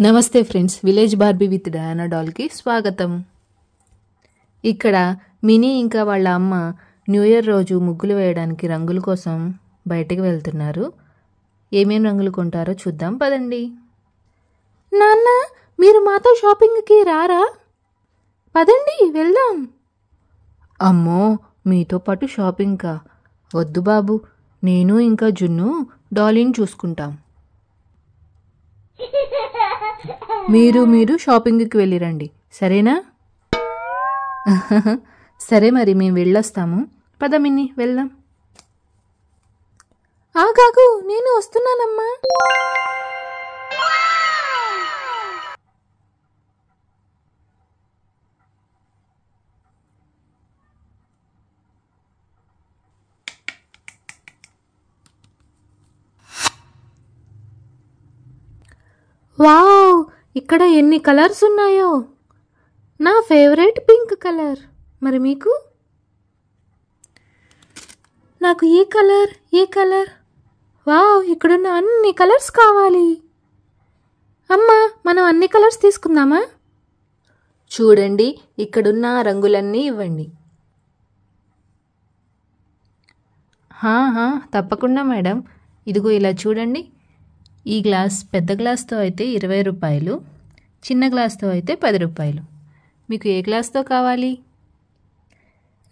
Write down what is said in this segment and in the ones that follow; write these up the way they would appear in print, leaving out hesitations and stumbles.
నమస్తే friends, village Barbie with Diana డాల్కి స్వాగతం. ఇక్కడ మినీ ఇంకా వాళ్ళ అమ్మ న్యూ ఇయర్ రోజు ముగ్గులు వేయడానికి రంగుల కోసం బయటికి వెళ్తున్నారు. ఏమేం రంగులు కొంటారో చూద్దాం పదండి. నాన్న, మీరు మాతో షాపింగ్కి రారా? పదండి వెళ్దాం. అమ్మో, మీతో పాటు షాపింగ్కా? వద్దు బాబు, నేను ఇంకా జున్ను డాలీని చూసుకుంటాం. మీరు షాపింగ్కి వెళ్ళిరండి, సరేనా? సరే మరి, మేము వెళ్ళొస్తాము. పద మిన్ని, వెళ్దాం. ఆగాగు, నేను వస్తున్నానమ్మా. వావ్, ఇక్కడ ఎన్ని కలర్స్ ఉన్నాయో. నా ఫేవరెట్ పింక్ కలర్. మరి మీకు? నాకు ఈ కలర్. వావ్, ఇక్కడున్న అన్ని కలర్స్ కావాలి. అమ్మా, మనం అన్ని కలర్స్ తీసుకుందామా? చూడండి, ఇక్కడున్న రంగులన్నీ ఇవ్వండి. తప్పకుండా మేడం. ఇదిగో ఇలా చూడండి. ఈ గ్లాస్ పెద్ద గ్లాస్తో అయితే 20 రూపాయలు, చిన్న గ్లాస్తో అయితే 10 రూపాయలు. మీకు ఏ గ్లాస్తో కావాలి?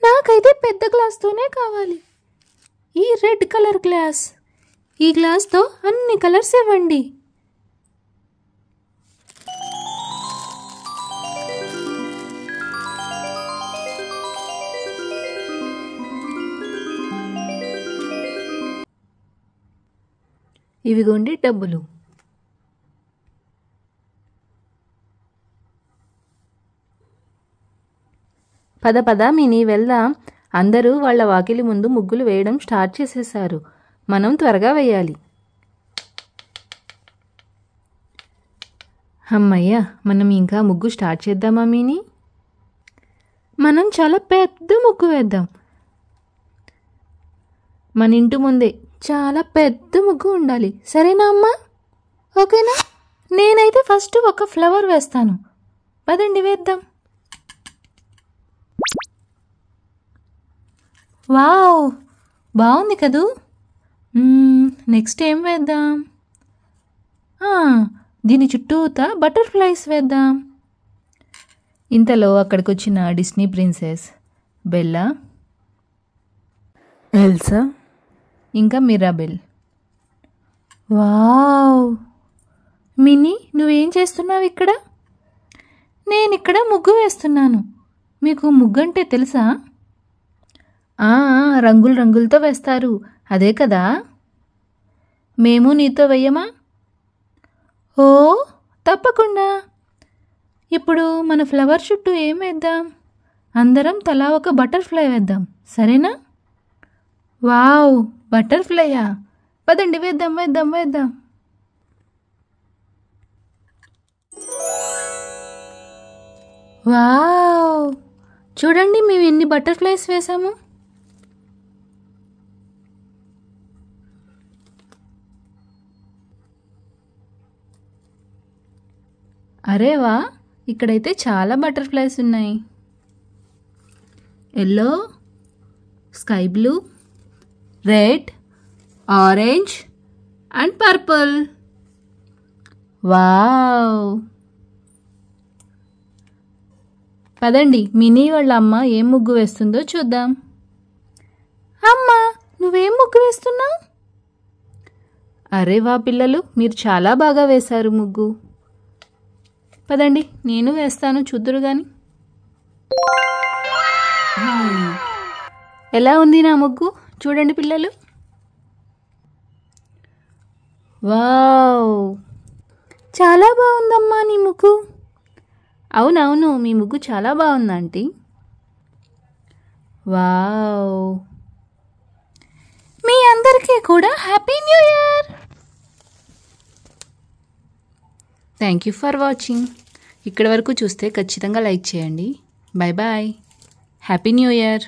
నాకైతే పెద్ద గ్లాస్తోనే కావాలి. ఈ రెడ్ కలర్ గ్లాస్. ఈ గ్లాస్తో అన్ని కలర్స్ ఇవ్వండి. ఇవిగోండి డబ్బులు. పద మినీ, వెళ్దాం. అందరూ వాళ్ళ వాకిలి ముందు ముగ్గులు వేయడం స్టార్ట్ చేసేశారు. మనం త్వరగా వేయాలి. అమ్మయ్య, మనం ఇంకా ముగ్గు స్టార్ట్ చేద్దామా మినీ? మనం చాలా పెద్ద ముగ్గు వేద్దాం. మన ఇంటి ముందే చాలా పెద్ద ముగ్గు ఉండాలి, సరేనా అమ్మా? ఓకేనా? నేనైతే ఫస్ట్ ఒక ఫ్లవర్ వేస్తాను. పదండి వేద్దాం. వావ్, బాగుంది కదూ. నెక్స్ట్ ఏం వేద్దాం? దీని చుట్టూతా బటర్ఫ్లైస్ వేద్దాం. ఇంతలో అక్కడికి వచ్చిన డిస్నీ ప్రిన్సెస్ బెల్లా, ఎల్సా ఇంకా మిరాబెల్. వావ్, మినీ, నువ్వేం చేస్తున్నావు ఇక్కడ? నేనిక్కడ ముగ్గు వేస్తున్నాను. మీకు ముగ్గు అంటే తెలుసా? రంగులతో వేస్తారు, అదే కదా. మేము నీతో వెయ్యమా? ఓ, తప్పకుండా. ఇప్పుడు మన ఫ్లవర్ చుట్టూ ఏం వేద్దాం? అందరం తలా ఒక బటర్ఫ్లై వేద్దాం, సరేనా? వావ్, బటర్ఫ్లైయా? పదండి వేద్దాం. వావ్, చూడండి, మేము ఎన్ని బటర్ఫ్లైస్ వేసాము. అరే వా, ఇక్కడైతే చాలా బటర్ఫ్లైస్ ఉన్నాయి. Yellow, sky blue, red, orange and purple. Wow, పదండి, మినీ వాళ్ళ అమ్మ ఏం ముగ్గు వేస్తుందో చూద్దాం. అమ్మా, నువ్వేం ముగ్గు వేస్తున్నావు? అరే వా పిల్లలు, మీరు చాలా బాగా వేశారు ముగ్గు. పదండి, నేను వేస్తాను, చూద్దురు గాని. ఎలా ఉంది నా ముగ్గు? చూడండి పిల్లలు. వావ్, చాలా బాగుందమ్మా నీ ముగ్గు. అవునవును, మీ ముగ్గు చాలా బాగుంది ఆంటీ. వావ్, మీ అందరికీ కూడా happy new year. Thank you for watching. ఇక్కడి వరకు చూస్తే ఖచ్చితంగా లైక్ చేయండి. Bye bye, happy new year.